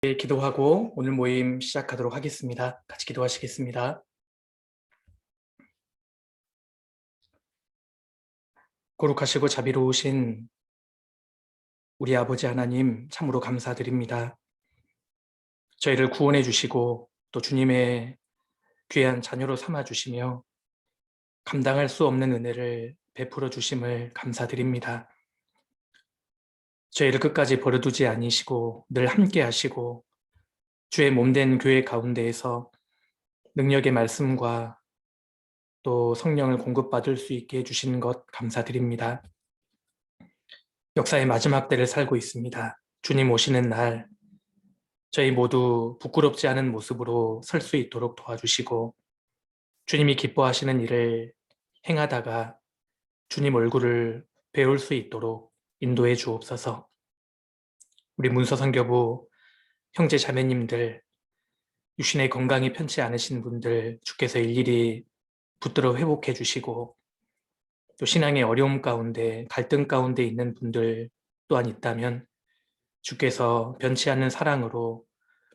네, 기도하고 오늘 모임 시작하도록 하겠습니다. 같이 기도하시겠습니다. 거룩하시고 자비로우신 우리 아버지 하나님 참으로 감사드립니다. 저희를 구원해 주시고 또 주님의 귀한 자녀로 삼아 주시며 감당할 수 없는 은혜를 베풀어 주심을 감사드립니다. 저희를 끝까지 버려두지 아니시고 늘 함께 하시고 주의 몸된 교회 가운데에서 능력의 말씀과 또 성령을 공급받을 수 있게 해주시는 것 감사드립니다. 역사의 마지막 때를 살고 있습니다. 주님 오시는 날 저희 모두 부끄럽지 않은 모습으로 설 수 있도록 도와주시고 주님이 기뻐하시는 일을 행하다가 주님 얼굴을 배울 수 있도록 인도해 주옵소서. 우리 문서선교부 형제 자매님들, 유신의 건강이 편치 않으신 분들 주께서 일일이 붙들어 회복해 주시고 또 신앙의 어려움 가운데 갈등 가운데 있는 분들 또한 있다면 주께서 변치 않는 사랑으로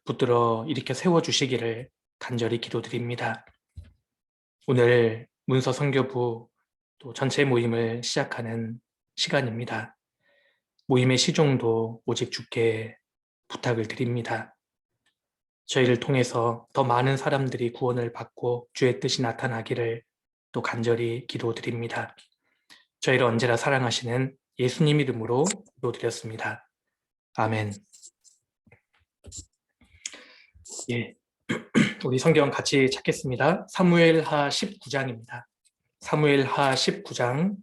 붙들어 일으켜 세워주시기를 간절히 기도드립니다. 오늘 문서선교부 또 전체 모임을 시작하는 시간입니다. 모임의 시종도 오직 주께 부탁을 드립니다. 저희를 통해서 더 많은 사람들이 구원을 받고 주의 뜻이 나타나기를 또 간절히 기도드립니다. 저희를 언제나 사랑하시는 예수님 이름으로 기도드렸습니다. 아멘. 예, 우리 성경 같이 찾겠습니다. 사무엘하 19장입니다. 사무엘하 19장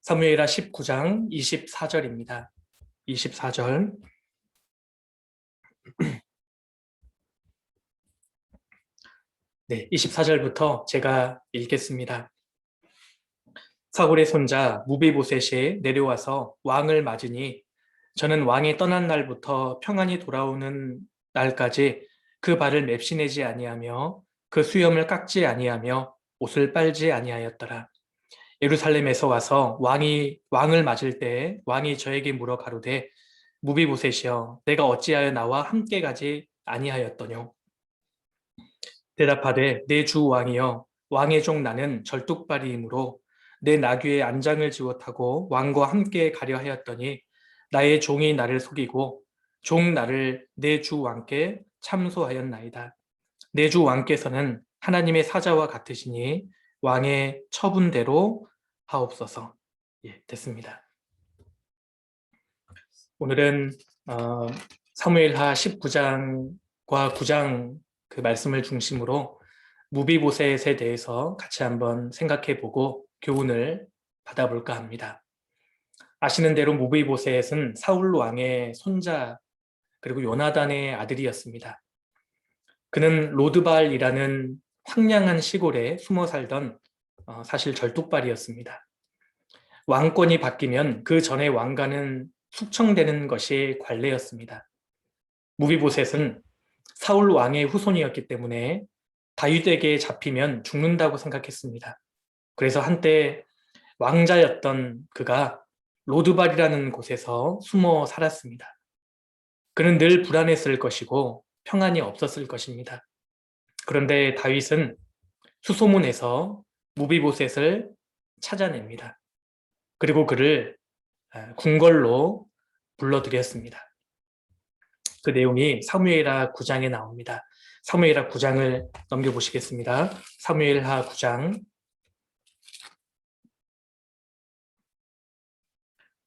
사무엘하 19장 24절입니다. 24절. 네, 24절부터 제가 읽겠습니다. 사울의 손자 무비보셋이 내려와서 왕을 맞으니 저는 왕이 떠난 날부터 평안히 돌아오는 날까지 그 발을 맵시내지 아니하며 그 수염을 깎지 아니하며 옷을 빨지 아니하였더라. 예루살렘에서 와서 왕을 맞을 때에 왕이 저에게 물어 가로되 무비보셋이여 내가 어찌하여 나와 함께 가지 아니하였더뇨. 대답하되 내 주 왕이여 왕의 종 나는 절뚝발이이므로 내 나귀의 안장을 지워 타고 왕과 함께 가려 하였더니 나의 종이 나를 속이고 종 나를 내 주 왕께 참소하였나이다. 내 주 왕께서는 하나님의 사자와 같으시니 왕의 처분대로 하옵소서. 예, 됐습니다. 오늘은 사무엘하 19장과 9장 그 말씀을 중심으로 무비보셋에 대해서 같이 한번 생각해보고 교훈을 받아볼까 합니다. 아시는 대로 무비보셋은 사울 왕의 손자 그리고 요나단의 아들이었습니다. 그는 로드발이라는 황량한 시골에 숨어 살던 사실 절뚝발이었습니다. 왕권이 바뀌면 그 전에 왕가는 숙청되는 것이 관례였습니다. 무비보셋은 사울 왕의 후손이었기 때문에 다윗에게 잡히면 죽는다고 생각했습니다. 그래서 한때 왕자였던 그가 로드발이라는 곳에서 숨어 살았습니다. 그는 늘 불안했을 것이고 평안이 없었을 것입니다. 그런데 다윗은 수소문해서 무비보셋을 찾아냅니다. 그리고 그를 궁궐로 불러들였습니다. 그 내용이 사무엘하 9장에 나옵니다. 사무엘하 9장을 넘겨보시겠습니다. 사무엘하 9장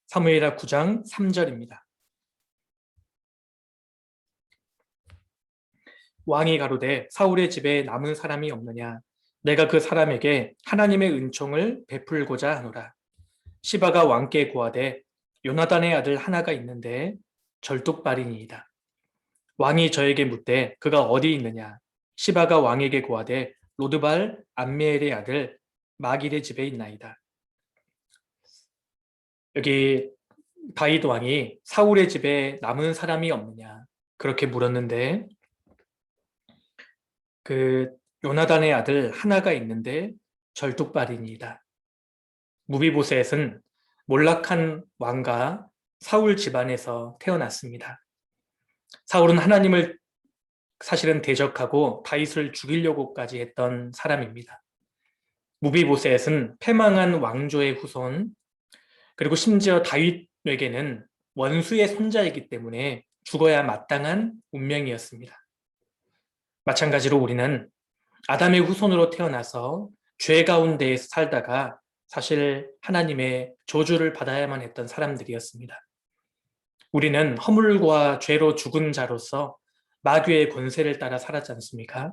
사무엘하 9장 3절입니다. 왕이 가로되 사울의 집에 남은 사람이 없느냐 내가 그 사람에게 하나님의 은총을 베풀고자 하노라. 시바가 왕께 고하되 요나단의 아들 하나가 있는데 절뚝발이니이다. 왕이 저에게 묻되 그가 어디 있느냐 시바가 왕에게 고하되 로드발 암미엘의 아들 마길의 집에 있나이다. 여기 다윗 왕이 사울의 집에 남은 사람이 없느냐 그렇게 물었는데 그 요나단의 아들 하나가 있는데 절뚝발이니이다. 무비보셋은 몰락한 왕가 사울 집안에서 태어났습니다. 사울은 하나님을 사실은 대적하고 다윗을 죽이려고까지 했던 사람입니다. 무비보셋은 패망한 왕조의 후손, 그리고 심지어 다윗에게는 원수의 손자이기 때문에 죽어야 마땅한 운명이었습니다. 마찬가지로 우리는 아담의 후손으로 태어나서 죄 가운데에서 살다가 사실 하나님의 저주를 받아야만 했던 사람들이었습니다. 우리는 허물과 죄로 죽은 자로서 마귀의 권세를 따라 살았지 않습니까?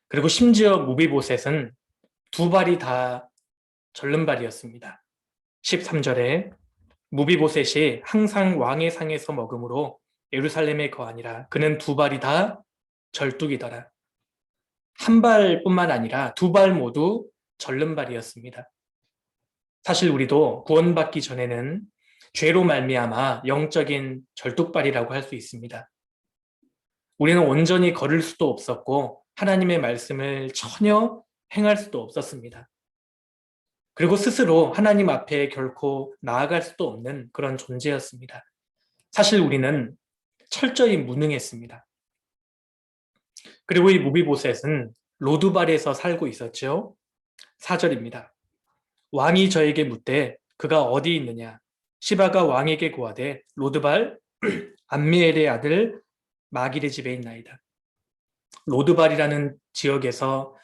그리고 심지어 무비보셋은 두 발이 다 절름발이었습니다. 13절에 무비보셋이 항상 왕의 상에서 먹으므로 예루살렘에 거하니라. 그는 두 발이 다 절뚝이더라. 한 발뿐만 아니라 두 발 모두 절름발이었습니다. 사실 우리도 구원받기 전에는 죄로 말미암아 영적인 절뚝발이라고 할 수 있습니다. 우리는 온전히 걸을 수도 없었고 하나님의 말씀을 전혀 행할 수도 없었습니다. 그리고 스스로 하나님 앞에 결코 나아갈 수도 없는 그런 존재였습니다. 사실 우리는 철저히 무능했습니다. 그리고 이 무비보셋은 로두발에서 살고 있었죠. 4절입니다. 왕이 저에게 묻되 그가 어디 있느냐? 시바가 왕에게 고하되 로드발 암미엘의 아들 마길의 집에 있나이다. 로드발이라는 지역에서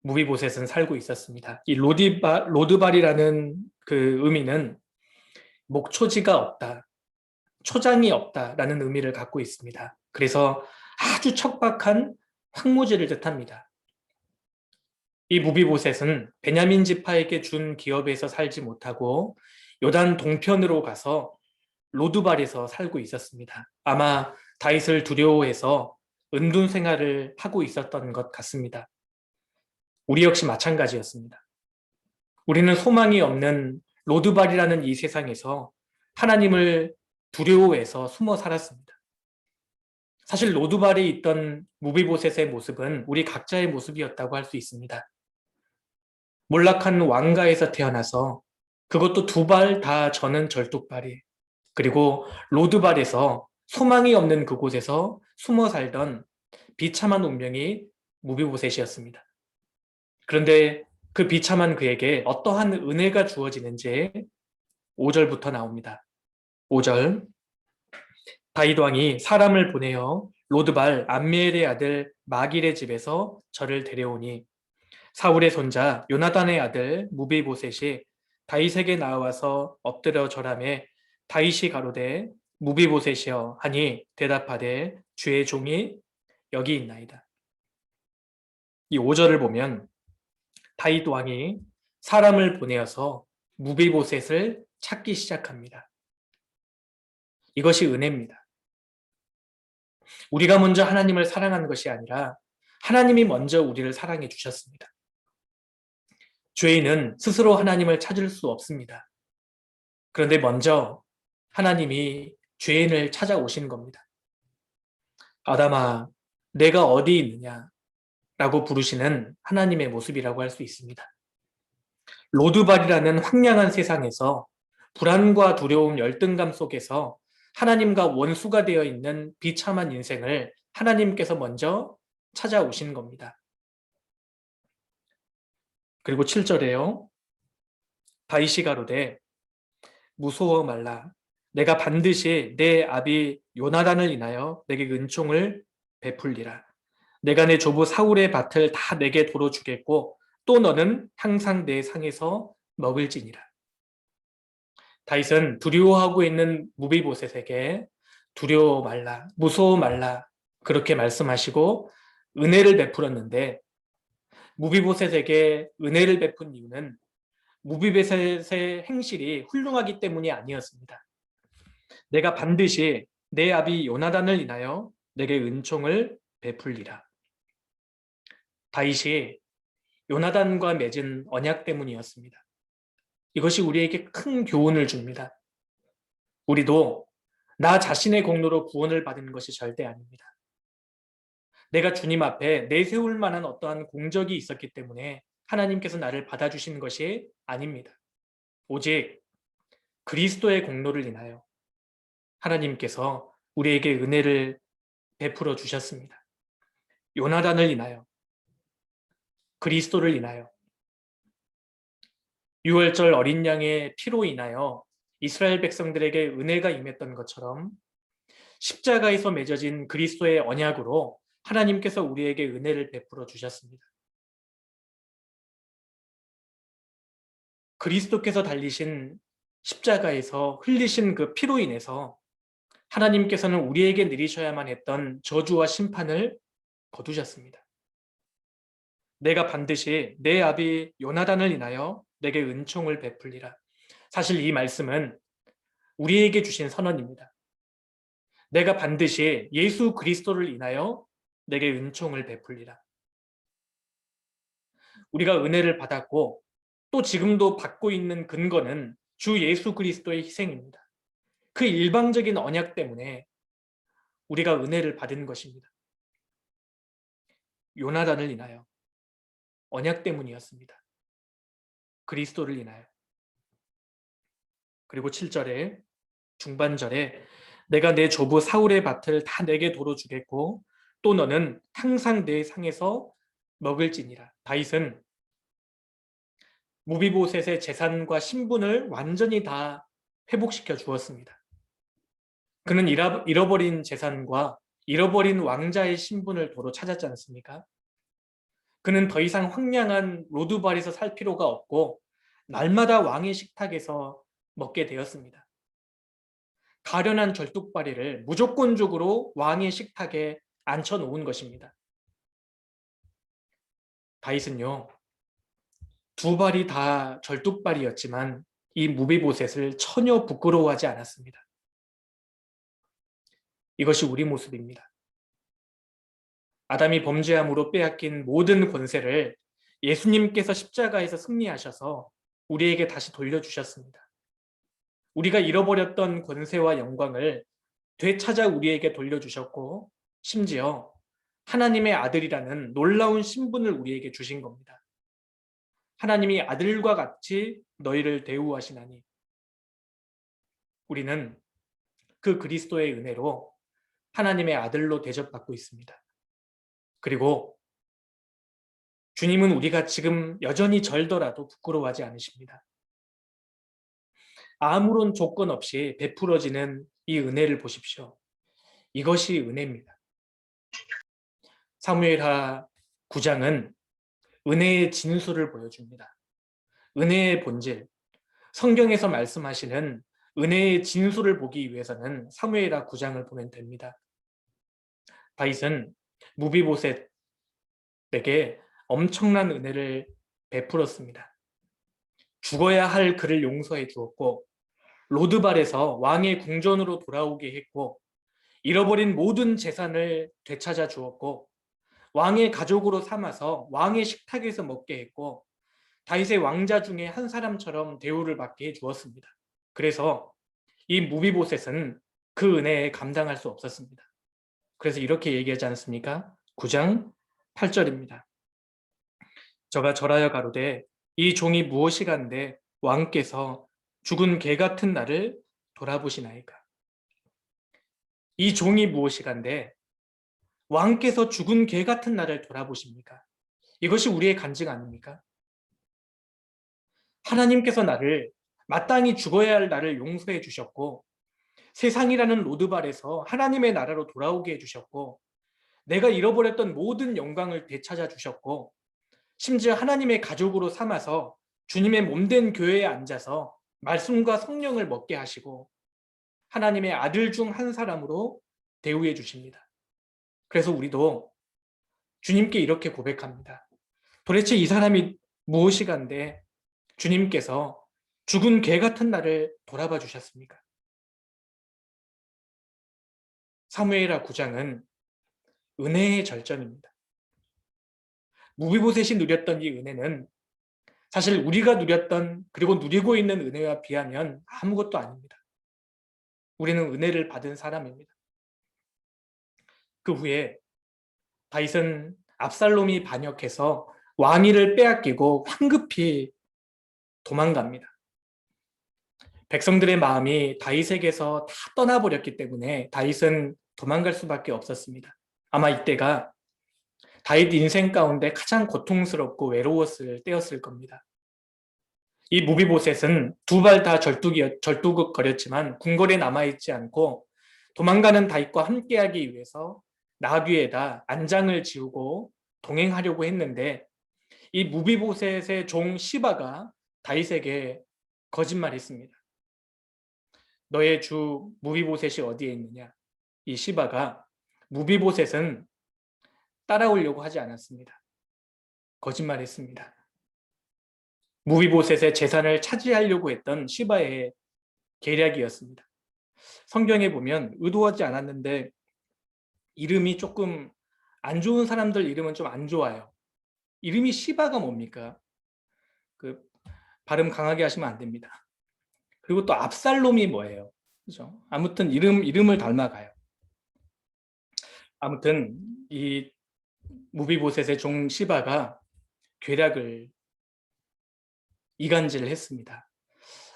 무비보셋은 살고 있었습니다. 이 로드발이라는 그 의미는 목초지가 없다, 초장이 없다라는 의미를 갖고 있습니다. 그래서 아주 척박한 황무지를 뜻합니다. 이 무비보셋은 베냐민 지파에게 준 기업에서 살지 못하고 요단 동편으로 가서 로드발에서 살고 있었습니다. 아마 다윗을 두려워해서 은둔 생활을 하고 있었던 것 같습니다. 우리 역시 마찬가지였습니다. 우리는 소망이 없는 로드발이라는 이 세상에서 하나님을 두려워해서 숨어 살았습니다. 사실 로드발에 있던 무비보셋의 모습은 우리 각자의 모습이었다고 할 수 있습니다. 몰락한 왕가에서 태어나서 그것도 두 발 다 저는 절뚝발이, 그리고 로드발에서 소망이 없는 그곳에서 숨어 살던 비참한 운명이 무비보셋이었습니다. 그런데 그 비참한 그에게 어떠한 은혜가 주어지는지 5절부터 나옵니다. 5절, 다윗 왕이 사람을 보내어 로드발 암미엘의 아들 마길의 집에서 저를 데려오니 사울의 손자 요나단의 아들 무비보셋이 다윗에게 나와서 엎드려 절하매 다윗이 가로되 무비보셋이여 하니 대답하되 주의 종이 여기 있나이다. 이 5절을 보면 다윗 왕이 사람을 보내어서 무비보셋을 찾기 시작합니다. 이것이 은혜입니다. 우리가 먼저 하나님을 사랑하는 것이 아니라 하나님이 먼저 우리를 사랑해 주셨습니다. 죄인은 스스로 하나님을 찾을 수 없습니다. 그런데 먼저 하나님이 죄인을 찾아오신 겁니다. 아담아, 내가 어디 있느냐? 라고 부르시는 하나님의 모습이라고 할 수 있습니다. 로드발이라는 황량한 세상에서 불안과 두려움, 열등감 속에서 하나님과 원수가 되어 있는 비참한 인생을 하나님께서 먼저 찾아오신 겁니다. 그리고 7절에요. 다윗이 가로되 무서워 말라. 내가 반드시 내 아비 요나단을 인하여 내게 은총을 베풀리라. 내가 내 조부 사울의 밭을 다 내게 도로 주겠고 또 너는 항상 내 상에서 먹을지니라. 다윗은 두려워하고 있는 무비보셋에게 두려워 말라, 무서워 말라 그렇게 말씀하시고 은혜를 베풀었는데 무비보셋에게 은혜를 베푼 이유는 무비보셋의 행실이 훌륭하기 때문이 아니었습니다. 내가 반드시 내 아비 요나단을 인하여 내게 은총을 베풀리라. 다윗이 요나단과 맺은 언약 때문이었습니다. 이것이 우리에게 큰 교훈을 줍니다. 우리도 나 자신의 공로로 구원을 받은 것이 절대 아닙니다. 내가 주님 앞에 내세울 만한 어떠한 공적이 있었기 때문에 하나님께서 나를 받아주신 것이 아닙니다. 오직 그리스도의 공로를 인하여 하나님께서 우리에게 은혜를 베풀어 주셨습니다. 요나단을 인하여, 그리스도를 인하여, 유월절 어린 양의 피로 인하여 이스라엘 백성들에게 은혜가 임했던 것처럼 십자가에서 맺어진 그리스도의 언약으로 하나님께서 우리에게 은혜를 베풀어 주셨습니다. 그리스도께서 달리신 십자가에서 흘리신 그 피로 인해서 하나님께서는 우리에게 내리셔야만 했던 저주와 심판을 거두셨습니다. 내가 반드시 내 아비 요나단을 인하여 내게 은총을 베풀리라. 사실 이 말씀은 우리에게 주신 선언입니다. 내가 반드시 예수 그리스도를 인하여 내게 은총을 베풀리라. 우리가 은혜를 받았고 또 지금도 받고 있는 근거는 주 예수 그리스도의 희생입니다. 그 일방적인 언약 때문에 우리가 은혜를 받은 것입니다. 요나단을 인하여, 언약 때문이었습니다. 그리스도를 인하여. 그리고 7절에 중반절에 내가 내 조부 사울의 밭을 다 내게 도로 주겠고 또 너는 항상 내 상에서 먹을지니라. 다윗은 무비보셋의 재산과 신분을 완전히 다 회복시켜 주었습니다. 그는 잃어버린 재산과 잃어버린 왕자의 신분을 도로 찾았지 않습니까? 그는 더 이상 황량한 로드발에서 살 필요가 없고 날마다 왕의 식탁에서 먹게 되었습니다. 가련한 절뚝발이를 무조건적으로 왕의 식탁에 앉혀놓은 것입니다. 다윗은요, 두 발이 다 절뚝발이었지만 이 무비보셋을 전혀 부끄러워하지 않았습니다. 이것이 우리 모습입니다. 아담이 범죄함으로 빼앗긴 모든 권세를 예수님께서 십자가에서 승리하셔서 우리에게 다시 돌려주셨습니다. 우리가 잃어버렸던 권세와 영광을 되찾아 우리에게 돌려주셨고 심지어 하나님의 아들이라는 놀라운 신분을 우리에게 주신 겁니다. 하나님이 아들과 같이 너희를 대우하시나니 우리는 그 그리스도의 은혜로 하나님의 아들로 대접받고 있습니다. 그리고 주님은 우리가 지금 여전히 절더라도 부끄러워하지 않으십니다. 아무런 조건 없이 베풀어지는 이 은혜를 보십시오. 이것이 은혜입니다. 사무엘하 9장은 은혜의 진수를 보여줍니다. 은혜의 본질, 성경에서 말씀하시는 은혜의 진수를 보기 위해서는 사무엘하 9장을 보면 됩니다. 다윗은 무비보셋에게 엄청난 은혜를 베풀었습니다. 죽어야 할 그를 용서해 주었고 로드발에서 왕의 궁전으로 돌아오게 했고 잃어버린 모든 재산을 되찾아 주었고 왕의 가족으로 삼아서 왕의 식탁에서 먹게 했고 다윗의 왕자 중에 한 사람처럼 대우를 받게 해 주었습니다. 그래서 이 무비보셋은 그 은혜에 감당할 수 없었습니다. 그래서 이렇게 얘기하지 않습니까? 9장 8절입니다. 저가 절하여 가로되 이 종이 무엇이간데 왕께서 죽은 개 같은 나를 돌아보시나이까. 이 종이 무엇이간데 왕께서 죽은 개 같은 나를 돌아보십니까? 이것이 우리의 간증 아닙니까? 하나님께서 나를 마땅히 죽어야 할 나를 용서해 주셨고 세상이라는 로드발에서 하나님의 나라로 돌아오게 해주셨고 내가 잃어버렸던 모든 영광을 되찾아 주셨고 심지어 하나님의 가족으로 삼아서 주님의 몸된 교회에 앉아서 말씀과 성령을 먹게 하시고 하나님의 아들 중 한 사람으로 대우해 주십니다. 그래서 우리도 주님께 이렇게 고백합니다. 도대체 이 사람이 무엇이간데 주님께서 죽은 개 같은 나를 돌아봐 주셨습니까? 사무엘하 9장은 은혜의 절정입니다. 무비보셋이 누렸던 이 은혜는 사실 우리가 누렸던 그리고 누리고 있는 은혜와 비하면 아무것도 아닙니다. 우리는 은혜를 받은 사람입니다. 그 후에 다윗은 압살롬이 반역해서 왕위를 빼앗기고 황급히 도망갑니다. 백성들의 마음이 다윗에게서 다 떠나버렸기 때문에 다윗은 도망갈 수밖에 없었습니다. 아마 이때가 다윗 인생 가운데 가장 고통스럽고 외로웠을 때였을 겁니다. 이 무비보셋은 두 발 다 절뚝거렸지만 궁궐에 남아있지 않고 도망가는 다윗과 함께하기 위해서 나귀에다 안장을 지우고 동행하려고 했는데 이 무비보셋의 종 시바가 다윗에게 거짓말했습니다. 너의 주 무비보셋이 어디에 있느냐? 이 시바가 무비보셋은 따라오려고 하지 않았습니다. 거짓말했습니다. 무비보셋의 재산을 차지하려고 했던 시바의 계략이었습니다. 성경에 보면 의도하지 않았는데 이름이 조금 안 좋은 사람들 이름은 좀 안 좋아요. 이름이 시바가 뭡니까? 그 발음 강하게 하시면 안 됩니다. 그리고 또 압살롬이 뭐예요? 그죠? 아무튼 이름을 닮아가요. 아무튼 이 무비보셋의 종 시바가 계략을 이간질을 했습니다.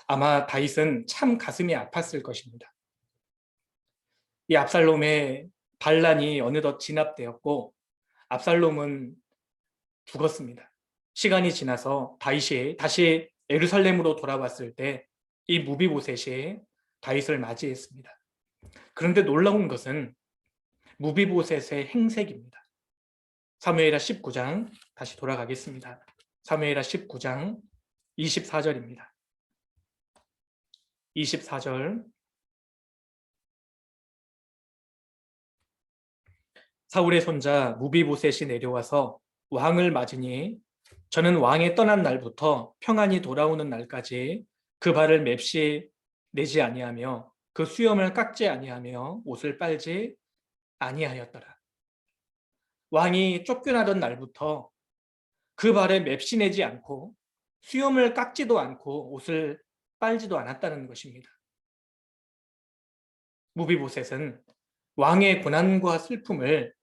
아마 다윗은 참 가슴이 아팠을 것입니다. 이 압살롬의 반란이 어느덧 진압되었고 압살롬은 죽었습니다. 시간이 지나서 다윗이 다시 예루살렘으로 돌아왔을 때 이 무비보셋이 다윗을 맞이했습니다. 그런데 놀라운 것은 무비보셋의 행색입니다. 사무엘하 19장 다시 돌아가겠습니다. 사무엘하 19장 24절입니다. 24절 사울의 손자 무비보셋이 내려와서 왕을 맞으니 저는 왕이 떠난 날부터 평안히 돌아오는 날까지 그 발을 맵시 내지 아니하며 그 수염을 깎지 아니하며 옷을 빨지 아니하였더라. 왕이 쫓겨나던 날부터 그 발에 맵시 내지 않고 수염을 깎지도 않고 옷을 빨지도 않았다는 것입니다. 무비보셋은 왕의 고난과 슬픔을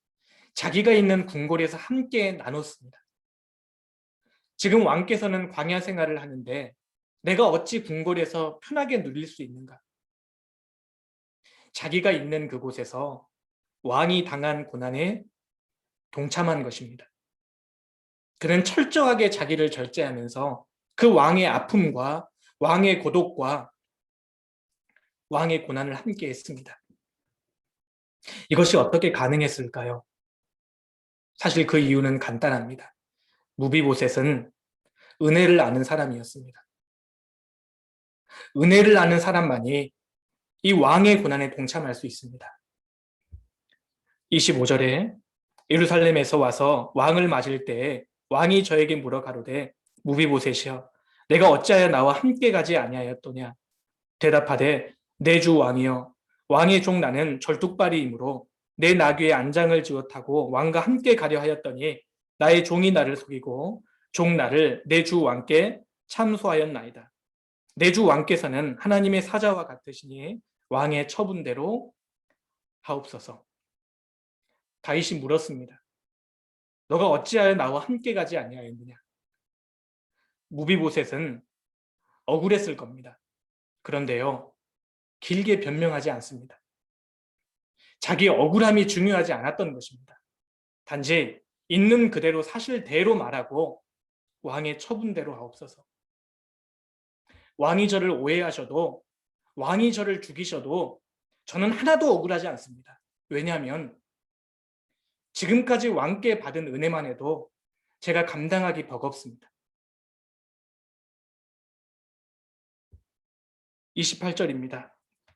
자기가 있는 궁궐에서 함께 나눴습니다. 지금 왕께서는 광야 생활을 하는데 내가 어찌 궁궐에서 편하게 누릴 수 있는가? 자기가 있는 그곳에서 왕이 당한 고난에 동참한 것입니다. 그는 철저하게 자기를 절제하면서 그 왕의 아픔과 왕의 고독과 왕의 고난을 함께 했습니다. 이것이 어떻게 가능했을까요? 사실 그 이유는 간단합니다. 무비보셋은 은혜를 아는 사람이었습니다. 은혜를 아는 사람만이 이 왕의 고난에 동참할 수 있습니다. 25절에 예루살렘에서 와서 왕을 맞을 때에 왕이 저에게 물어 가로되 무비보셋이여 내가 어찌하여 나와 함께 가지 아니하였더냐 대답하되 내 주 왕이여 왕의 종 나는 절뚝발이이므로 내 나귀의 안장을 지어 타고 왕과 함께 가려 하였더니 나의 종이 나를 속이고 종 나를 내 주 왕께 참소하였나이다. 내 주 왕께서는 하나님의 사자와 같으시니 왕의 처분대로 하옵소서. 다윗이 물었습니다. 너가 어찌하여 나와 함께 가지 아니하였느냐? 무비보셋은 억울했을 겁니다. 그런데요, 길게 변명하지 않습니다. 자기 억울함이 중요하지 않았던 것입니다. 단지 있는 그대로 사실대로 말하고 왕의 처분대로 하옵소서. 왕이 저를 오해하셔도 왕이 저를 죽이셔도 저는 하나도 억울하지 않습니다. 왜냐하면 지금까지 왕께 받은 은혜만 해도 제가 감당하기 버겁습니다. 28절입니다.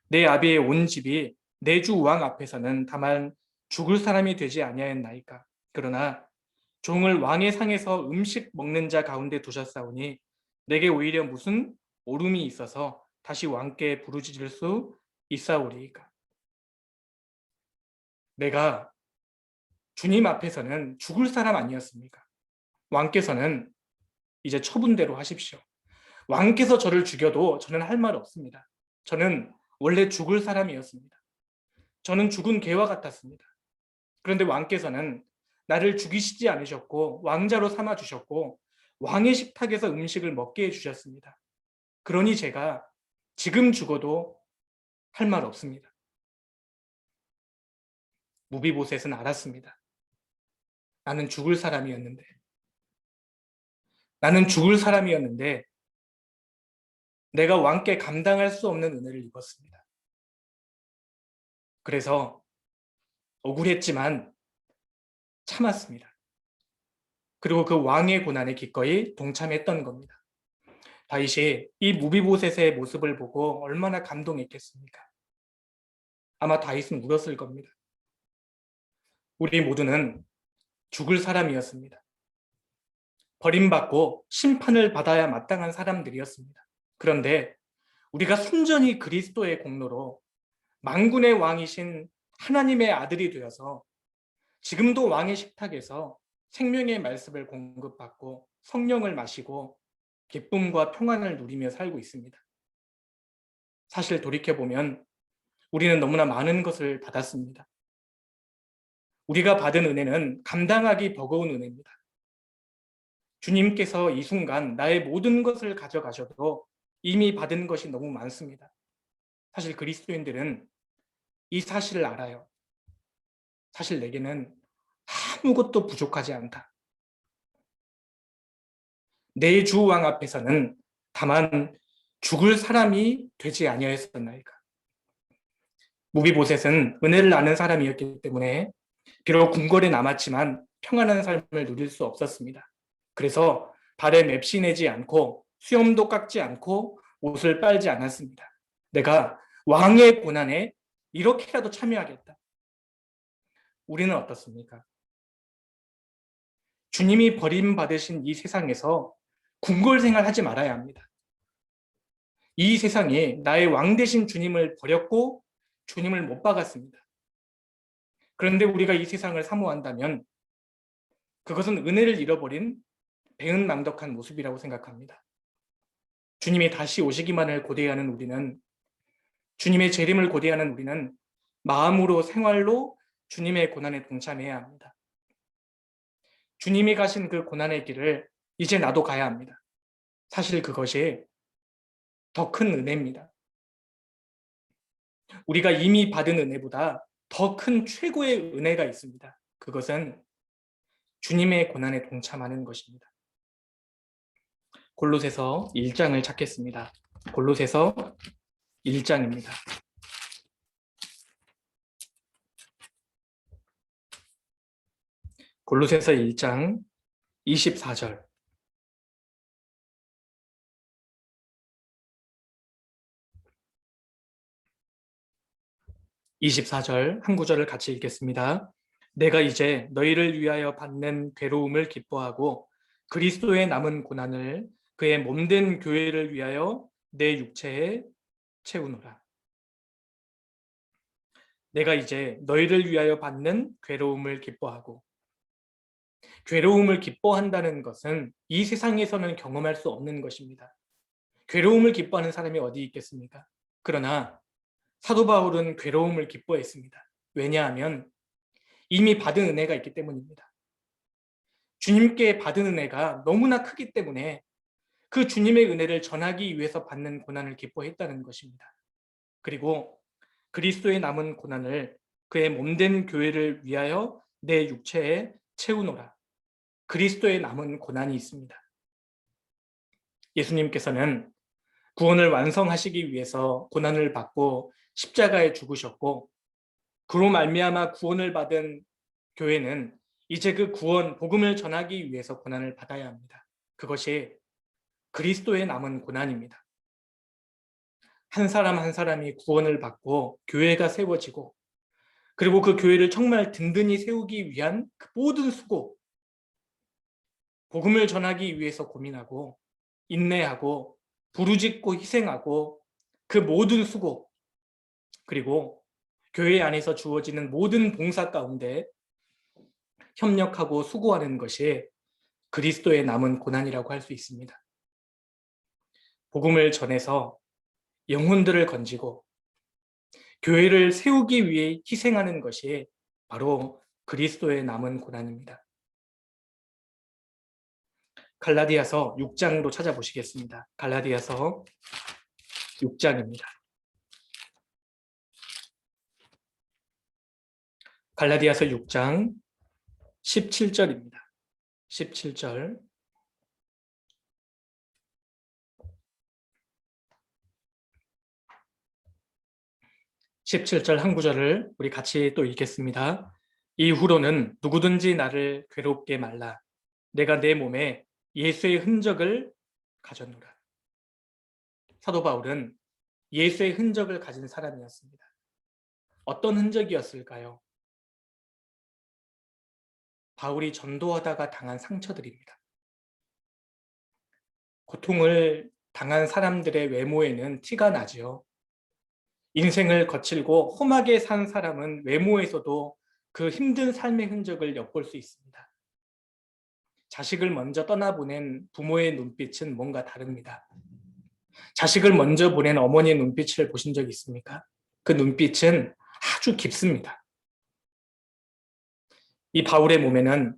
내 아비의 온 집이 내 주 왕 앞에서는 다만 죽을 사람이 되지 아니하였나이까. 그러나 종을 왕의 상에서 음식 먹는 자 가운데 두셨사오니 내게 오히려 무슨 오름이 있어서 다시 왕께 부르짖을 수 있사오리이까. 내가 주님 앞에서는 죽을 사람 아니었습니까? 왕께서는 이제 처분대로 하십시오. 왕께서 저를 죽여도 저는 할 말 없습니다. 저는 원래 죽을 사람이었습니다. 저는 죽은 개와 같았습니다. 그런데 왕께서는 나를 죽이시지 않으셨고 왕자로 삼아주셨고 왕의 식탁에서 음식을 먹게 해주셨습니다. 그러니 제가 지금 죽어도 할 말 없습니다. 무비보셋은 알았습니다. 나는 죽을 사람이었는데 내가 왕께 감당할 수 없는 은혜를 입었습니다. 그래서 억울했지만 참았습니다. 그리고 그 왕의 고난에 기꺼이 동참했던 겁니다. 다윗이 이 무비보셋의 모습을 보고 얼마나 감동했겠습니까? 아마 다윗은 울었을 겁니다. 우리 모두는 죽을 사람이었습니다. 버림받고 심판을 받아야 마땅한 사람들이었습니다. 그런데 우리가 순전히 그리스도의 공로로 만군의 왕이신 하나님의 아들이 되어서 지금도 왕의 식탁에서 생명의 말씀을 공급받고 성령을 마시고 기쁨과 평안을 누리며 살고 있습니다. 사실 돌이켜보면 우리는 너무나 많은 것을 받았습니다. 우리가 받은 은혜는 감당하기 버거운 은혜입니다. 주님께서 이 순간 나의 모든 것을 가져가셔도 이미 받은 것이 너무 많습니다. 사실 그리스도인들은 이 사실을 알아요. 사실 내게는 아무것도 부족하지 않다. 내 주 왕 앞에서는 다만 죽을 사람이 되지 아니하였었나이까. 무비보셋은 은혜를 아는 사람이었기 때문에 비록 궁궐에 남았지만 평안한 삶을 누릴 수 없었습니다. 그래서 발에 맵시 내지 않고 수염도 깎지 않고 옷을 빨지 않았습니다. 내가 왕의 고난에 이렇게라도 참여하겠다. 우리는 어떻습니까? 주님이 버림받으신 이 세상에서 궁궐 생활하지 말아야 합니다. 이 세상에 나의 왕 되신 주님을 버렸고 주님을 못 박았습니다. 그런데 우리가 이 세상을 사모한다면 그것은 은혜를 잃어버린 배은망덕한 모습이라고 생각합니다. 주님이 다시 오시기만을 고대하는 우리는, 주님의 재림을 고대하는 우리는 마음으로 생활로 주님의 고난에 동참해야 합니다. 주님이 가신 그 고난의 길을 이제 나도 가야 합니다. 사실 그것이 더 큰 은혜입니다. 우리가 이미 받은 은혜보다 더 큰 최고의 은혜가 있습니다. 그것은 주님의 고난에 동참하는 것입니다. 골로새서 1장을 찾겠습니다. 골로새서 1장입니다. 골로새서 1장 24절. 한 구절을 같이 읽겠습니다. 내가 이제 너희를 위하여 받는 괴로움을 기뻐하고 그리스도의 남은 고난을 그의 몸된 교회를 위하여 내 육체에 채우노라. 내가 이제 너희를 위하여 받는 괴로움을 기뻐하고, 괴로움을 기뻐한다는 것은 이 세상에서는 경험할 수 없는 것입니다. 괴로움을 기뻐하는 사람이 어디 있겠습니까? 그러나 사도 바울은 괴로움을 기뻐했습니다. 왜냐하면 이미 받은 은혜가 있기 때문입니다. 주님께 받은 은혜가 너무나 크기 때문에 그 주님의 은혜를 전하기 위해서 받는 고난을 기뻐했다는 것입니다. 그리고 그리스도의 남은 고난을 그의 몸된 교회를 위하여 내 육체에 채우노라. 그리스도의 남은 고난이 있습니다. 예수님께서는 구원을 완성하시기 위해서 고난을 받고 십자가에 죽으셨고, 그로 말미암아 구원을 받은 교회는 이제 그 구원, 복음을 전하기 위해서 고난을 받아야 합니다. 그것이 그리스도의 남은 고난입니다. 한 사람 한 사람이 구원을 받고 교회가 세워지고, 그리고 그 교회를 정말 든든히 세우기 위한 그 모든 수고, 복음을 전하기 위해서 고민하고 인내하고 부르짖고 희생하고 그 모든 수고, 그리고 교회 안에서 주어지는 모든 봉사 가운데 협력하고 수고하는 것이 그리스도의 남은 고난이라고 할 수 있습니다. 복음을 전해서 영혼들을 건지고 교회를 세우기 위해 희생하는 것이 바로 그리스도의 남은 고난입니다. 갈라디아서 6장으로 찾아보시겠습니다. 갈라디아서 6장입니다. 갈라디아서 6장 17절입니다. 17절. 한 구절을 우리 같이 또 읽겠습니다. 이후로는 누구든지 나를 괴롭게 말라. 내가 내 몸에 예수의 흔적을 가졌노라. 사도 바울은 예수의 흔적을 가진 사람이었습니다. 어떤 흔적이었을까요? 바울이 전도하다가 당한 상처들입니다. 고통을 당한 사람들의 외모에는 티가 나지요. 인생을 거칠고 험하게 산 사람은 외모에서도 그 힘든 삶의 흔적을 엿볼 수 있습니다. 자식을 먼저 떠나보낸 부모의 눈빛은 뭔가 다릅니다. 자식을 먼저 보낸 어머니의 눈빛을 보신 적 있습니까? 그 눈빛은 아주 깊습니다. 이 바울의 몸에는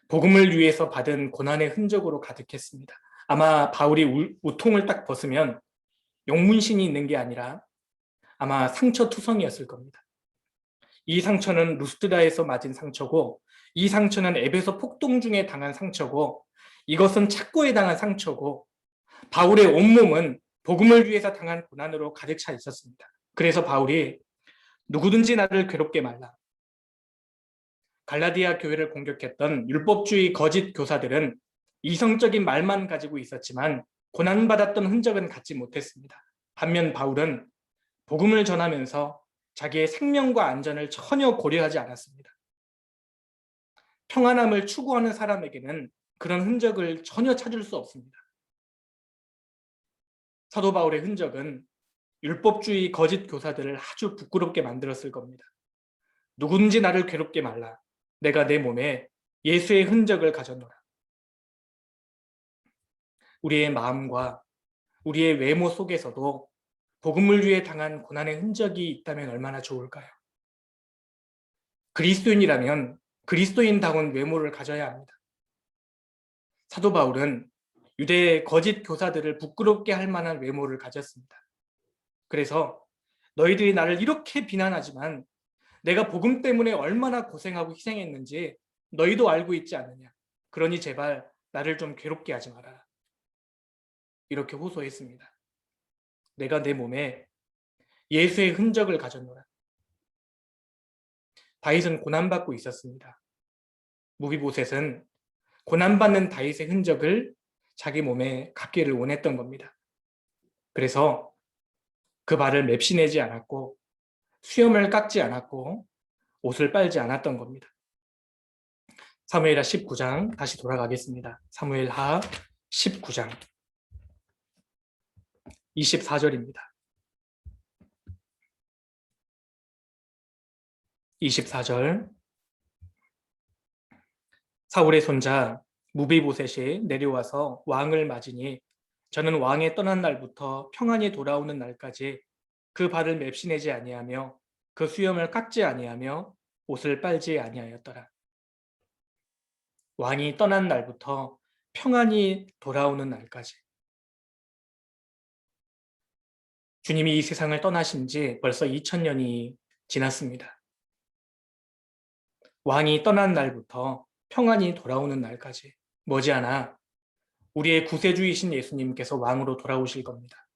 복음을 위해서 받은 고난의 흔적으로 가득했습니다. 아마 바울이 우통을 딱 벗으면 용문신이 있는 게 아니라 아마 상처투성이었을 겁니다. 이 상처는 루스드라에서 맞은 상처고, 이 상처는 에베소 폭동 중에 당한 상처고, 이것은 착고에 당한 상처고, 바울의 온몸은 복음을 위해서 당한 고난으로 가득 차 있었습니다. 그래서 바울이 누구든지 나를 괴롭게 말라. 갈라디아 교회를 공격했던 율법주의 거짓 교사들은 이성적인 말만 가지고 있었지만 고난받았던 흔적은 갖지 못했습니다. 반면 바울은 복음을 전하면서 자기의 생명과 안전을 전혀 고려하지 않았습니다. 평안함을 추구하는 사람에게는 그런 흔적을 전혀 찾을 수 없습니다. 사도 바울의 흔적은 율법주의 거짓 교사들을 아주 부끄럽게 만들었을 겁니다. 누구든지 나를 괴롭게 말라. 내가 내 몸에 예수의 흔적을 가졌노라. 우리의 마음과 우리의 외모 속에서도 복음을 위해 당한 고난의 흔적이 있다면 얼마나 좋을까요? 그리스도인이라면 그리스도인다운 외모를 가져야 합니다. 사도 바울은 유대 거짓 교사들을 부끄럽게 할 만한 외모를 가졌습니다. 그래서 너희들이 나를 이렇게 비난하지만 내가 복음 때문에 얼마나 고생하고 희생했는지 너희도 알고 있지 않느냐. 그러니 제발 나를 좀 괴롭게 하지 마라. 이렇게 호소했습니다. 내가 내 몸에 예수의 흔적을 가졌노라. 다윗은 고난받고 있었습니다. 무비보셋은 고난받는 다윗의 흔적을 자기 몸에 갖기를 원했던 겁니다. 그래서 그 발을 맵시내지 않았고 수염을 깎지 않았고 옷을 빨지 않았던 겁니다. 사무엘하 19장 다시 돌아가겠습니다. 사무엘하 19장 24절입니다. 24절. 사울의 손자 무비보셋이 내려와서 왕을 맞으니 저는 왕에 떠난 날부터 평안히 돌아오는 날까지 그 발을 맵시내지 아니하며 그 수염을 깎지 아니하며 옷을 빨지 아니하였더라. 왕이 떠난 날부터 평안히 돌아오는 날까지. 주님이 이 세상을 떠나신 지 벌써 2000년이 지났습니다. 왕이 떠난 날부터 평안히 돌아오는 날까지 머지않아 우리의 구세주이신 예수님께서 왕으로 돌아오실 겁니다.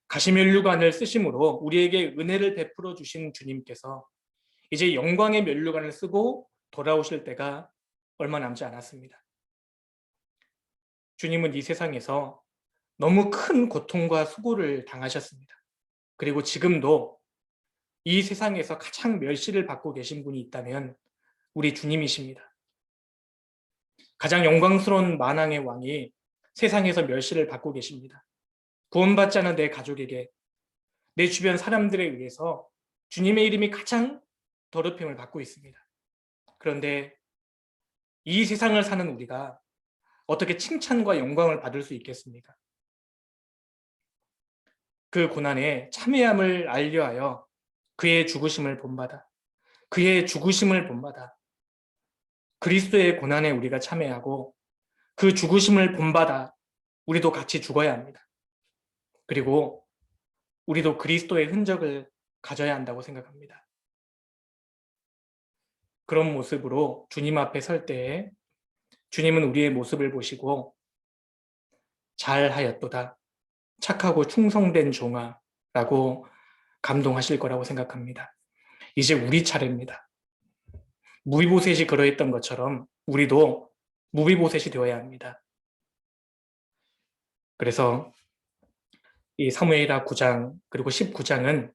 가시면류관을 쓰심으로 우리에게 은혜를 베풀어 주신 주님께서 이제 영광의 면류관을 쓰고 돌아오실 때가 얼마 남지 않았습니다. 주님은 이 세상에서 너무 큰 고통과 수고를 당하셨습니다. 그리고 지금도 이 세상에서 가장 멸시를 받고 계신 분이 있다면 우리 주님이십니다. 가장 영광스러운 만왕의 왕이 세상에서 멸시를 받고 계십니다. 구원받지 않은 내 가족에게, 내 주변 사람들에 의해서 주님의 이름이 가장 더럽힘을 받고 있습니다. 그런데 이 세상을 사는 우리가 어떻게 칭찬과 영광을 받을 수 있겠습니까? 그 고난에 참회함을 알려하여 그의 죽으심을 본받아, 그의 죽으심을 본받아 그리스도의 고난에 우리가 참회하고 그 죽으심을 본받아 우리도 같이 죽어야 합니다. 그리고 우리도 그리스도의 흔적을 가져야 한다고 생각합니다. 그런 모습으로 주님 앞에 설 때에 주님은 우리의 모습을 보시고 잘하였도다, 착하고 충성된 종아 라고 감동하실 거라고 생각합니다. 이제 우리 차례입니다. 무비보셋이 그러했던 것처럼 우리도 무비보셋이 되어야 합니다. 그래서 이 사무엘하 9장 그리고 19장은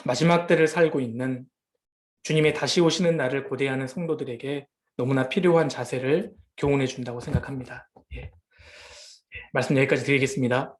마지막 때를 살고 있는 주님의 다시 오시는 날을 고대하는 성도들에게 너무나 필요한 자세를 교훈해 준다고 생각합니다. 예. 말씀 여기까지 드리겠습니다.